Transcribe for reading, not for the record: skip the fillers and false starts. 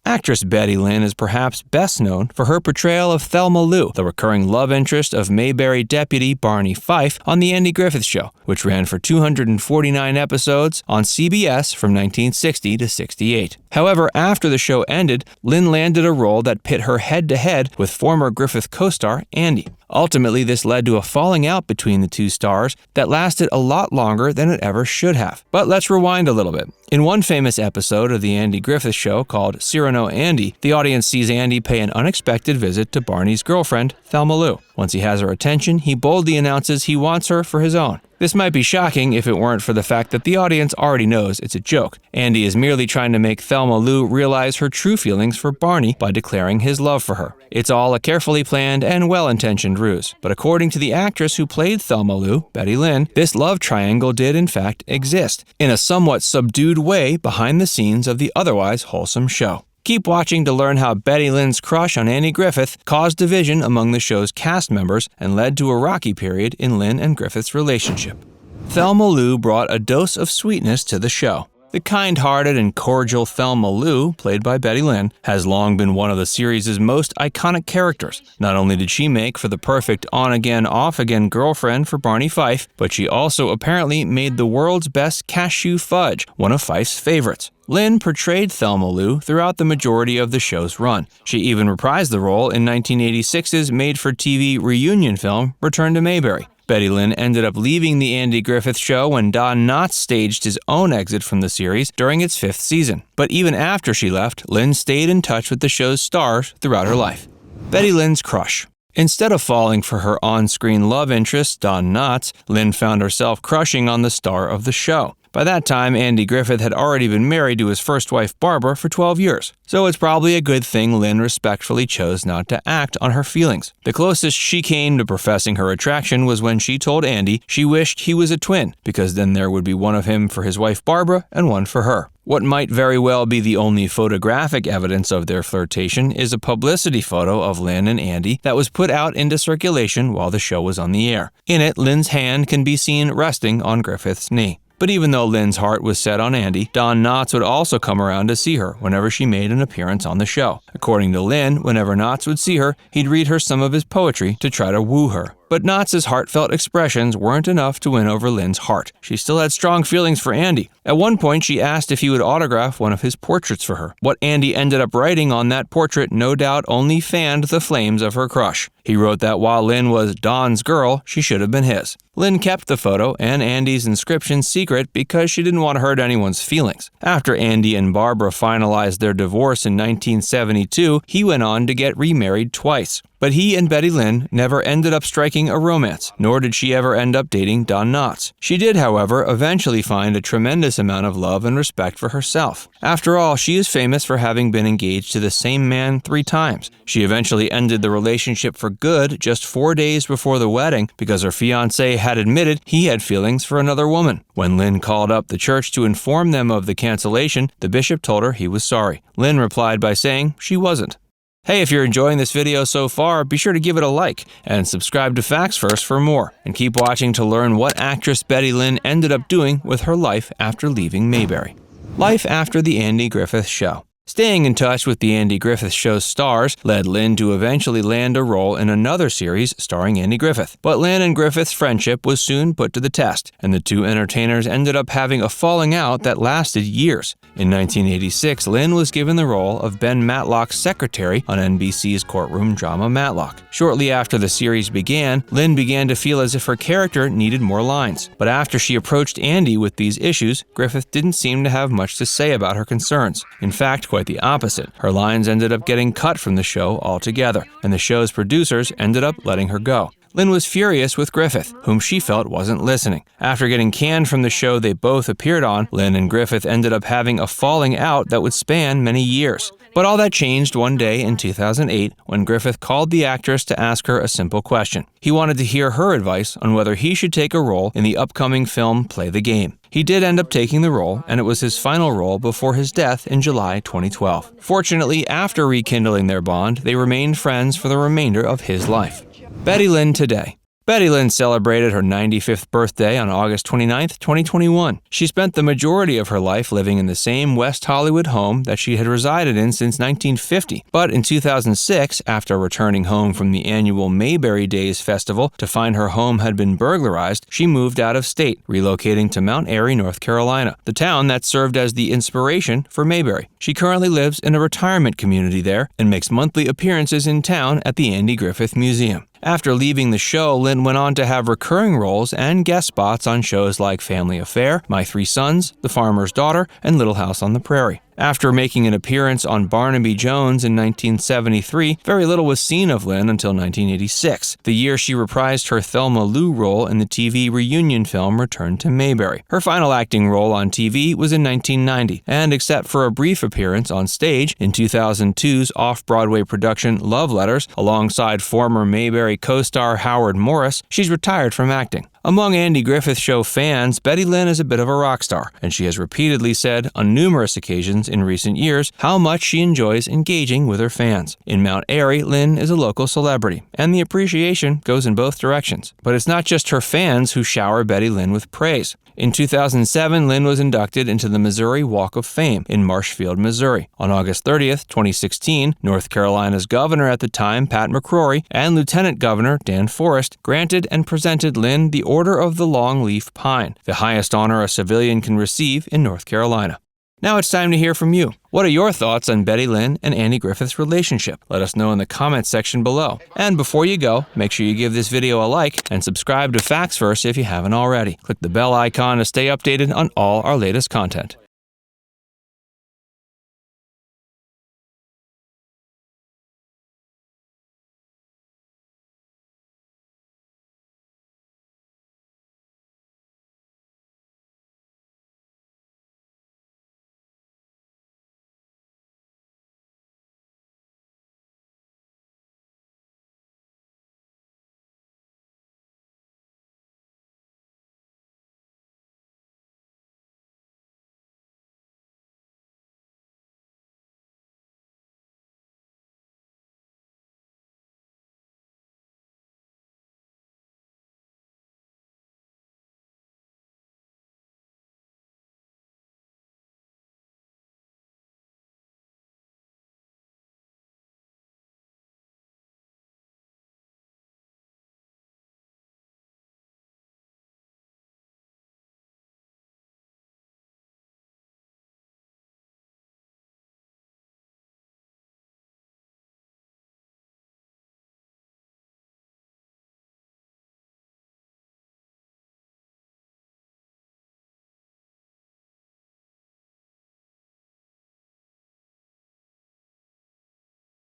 Actress Betty Lynn is perhaps best known for her portrayal of Thelma Lou, the recurring love interest of Mayberry deputy Barney Fife on The Andy Griffith Show, which ran for 249 episodes on CBS from 1960 to 68. However, after the show ended, Lynn landed a role that pit her head-to-head with former Griffith co-star Andy. Ultimately, this led to a falling out between the two stars that lasted a lot longer than it ever should have. But let's rewind a little bit. In one famous episode of The Andy Griffith Show called Cyrano Andy, the audience sees Andy pay an unexpected visit to Barney's girlfriend, Thelma Lou. Once he has her attention, he boldly announces he wants her for his own. This might be shocking if it weren't for the fact that the audience already knows it's a joke. Andy is merely trying to make Thelma Lou realize her true feelings for Barney by declaring his love for her. It's all a carefully planned and well-intentioned ruse. But according to the actress who played Thelma Lou, Betty Lynn, this love triangle did in fact exist, in a somewhat subdued way behind the scenes of the otherwise wholesome show. Keep watching to learn how Betty Lynn's crush on Andy Griffith caused division among the show's cast members and led to a rocky period in Lynn and Griffith's relationship. Thelma Lou brought a dose of sweetness to the show. The kind-hearted and cordial Thelma Lou, played by Betty Lynn, has long been one of the series' most iconic characters. Not only did she make for the perfect on-again, off-again girlfriend for Barney Fife, but she also apparently made the world's best cashew fudge, one of Fife's favorites. Lynn portrayed Thelma Lou throughout the majority of the show's run. She even reprised the role in 1986's made-for-TV reunion film, Return to Mayberry. Betty Lynn ended up leaving The Andy Griffith Show when Don Knotts staged his own exit from the series during its 5th season. But even after she left, Lynn stayed in touch with the show's stars throughout her life. Betty Lynn's crush. Instead of falling for her on-screen love interest, Don Knotts, Lynn found herself crushing on the star of the show. By that time, Andy Griffith had already been married to his first wife, Barbara, for 12 years. So it's probably a good thing Lynn respectfully chose not to act on her feelings. The closest she came to professing her attraction was when she told Andy she wished he was a twin, because then there would be one of him for his wife, Barbara, and one for her. What might very well be the only photographic evidence of their flirtation is a publicity photo of Lynn and Andy that was put out into circulation while the show was on the air. In it, Lynn's hand can be seen resting on Griffith's knee. But even though Lynn's heart was set on Andy, Don Knotts would also come around to see her whenever she made an appearance on the show. According to Lynn, whenever Knotts would see her, he'd read her some of his poetry to try to woo her. But Knotts' heartfelt expressions weren't enough to win over Lynn's heart. She still had strong feelings for Andy. At one point, she asked if he would autograph one of his portraits for her. What Andy ended up writing on that portrait no doubt only fanned the flames of her crush. He wrote that while Lynn was Don's girl, she should have been his. Lynn kept the photo and Andy's inscription secret because she didn't want to hurt anyone's feelings. After Andy and Barbara finalized their divorce in 1972, he went on to get remarried twice. But he and Betty Lynn never ended up striking a romance, nor did she ever end up dating Don Knotts. She did, however, eventually find a tremendous amount of love and respect for herself. After all, she is famous for having been engaged to the same man 3 times. She eventually ended the relationship for good just 4 days before the wedding because her fiancé had admitted he had feelings for another woman. When Lynn called up the church to inform them of the cancellation, the bishop told her he was sorry. Lynn replied by saying she wasn't. Hey, if you're enjoying this video so far, be sure to give it a like and subscribe to Facts First for more. And keep watching to learn what actress Betty Lynn ended up doing with her life after leaving Mayberry. Life after The Andy Griffith Show. Staying in touch with The Andy Griffith Show's stars led Lynn to eventually land a role in another series starring Andy Griffith. But Lynn and Griffith's friendship was soon put to the test, and the two entertainers ended up having a falling out that lasted years. In 1986, Lynn was given the role of Ben Matlock's secretary on NBC's courtroom drama Matlock. Shortly after the series began, Lynn began to feel as if her character needed more lines. But after she approached Andy with these issues, Griffith didn't seem to have much to say about her concerns. In fact, quite the opposite. Her lines ended up getting cut from the show altogether, and the show's producers ended up letting her go. Lynn was furious with Griffith, whom she felt wasn't listening. After getting canned from the show they both appeared on, Lynn and Griffith ended up having a falling out that would span many years. But all that changed one day in 2008 when Griffith called the actress to ask her a simple question. He wanted to hear her advice on whether he should take a role in the upcoming film Play the Game. He did end up taking the role, and it was his final role before his death in July 2012. Fortunately, after rekindling their bond, they remained friends for the remainder of his life. Betty Lynn today. Betty Lynn celebrated her 95th birthday on August 29, 2021. She spent the majority of her life living in the same West Hollywood home that she had resided in since 1950. But in 2006, after returning home from the annual Mayberry Days festival to find her home had been burglarized, she moved out of state, relocating to Mount Airy, North Carolina, the town that served as the inspiration for Mayberry. She currently lives in a retirement community there and makes monthly appearances in town at the Andy Griffith Museum. After leaving the show, Lynn went on to have recurring roles and guest spots on shows like Family Affair, My Three Sons, The Farmer's Daughter, and Little House on the Prairie. After making an appearance on Barnaby Jones in 1973, very little was seen of Lynn until 1986, the year she reprised her Thelma Lou role in the TV reunion film Return to Mayberry. Her final acting role on TV was in 1990, and except for a brief appearance on stage in 2002's off-Broadway production Love Letters, alongside former Mayberry co-star Howard Morris, she's retired from acting. Among Andy Griffith Show fans, Betty Lynn is a bit of a rock star, and she has repeatedly said on numerous occasions in recent years how much she enjoys engaging with her fans. In Mount Airy, Lynn is a local celebrity, and the appreciation goes in both directions. But it's not just her fans who shower Betty Lynn with praise. In 2007, Lynn was inducted into the Missouri Walk of Fame in Marshfield, Missouri. On August 30th, 2016, North Carolina's governor at the time, Pat McCrory, and Lieutenant Governor Dan Forrest granted and presented Lynn the Order of the Longleaf Pine, the highest honor a civilian can receive in North Carolina. Now it's time to hear from you. What are your thoughts on Betty Lynn and Andy Griffith's relationship? Let us know in the comments section below. And before you go, make sure you give this video a like and subscribe to Facts Verse if you haven't already. Click the bell icon to stay updated on all our latest content.